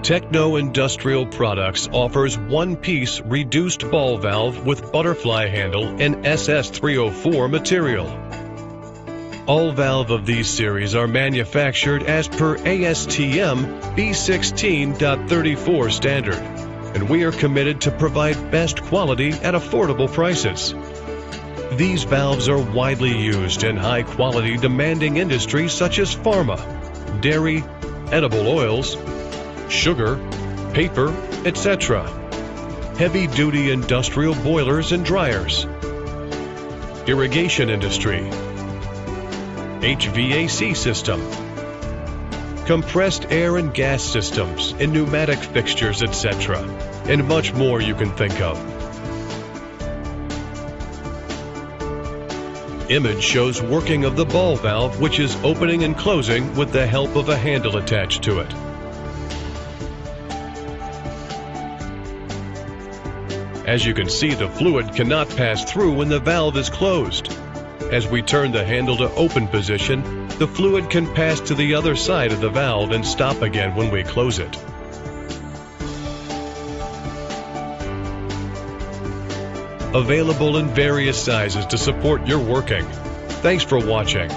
Techno Industrial Products offers one-piece reduced ball valve with butterfly handle and SS304 material. All valve of these series are manufactured as per ASTM B16.34 standard, and we are committed to provide best quality at affordable prices. These valves are widely used in high-quality demanding industries such as pharma, dairy, edible oils, sugar, paper, etc. Heavy-duty industrial boilers and dryers, irrigation industry, HVAC system, compressed air and gas systems and pneumatic fixtures, etc., and much more you can think of. Image shows working of the ball valve, which is opening and closing with the help of a handle attached to it. As you can see, the fluid cannot pass through when the valve is closed. As we turn the handle to open position, the fluid can pass to the other side of the valve and stop again when we close it. Available in various sizes to support your working. Thanks for watching.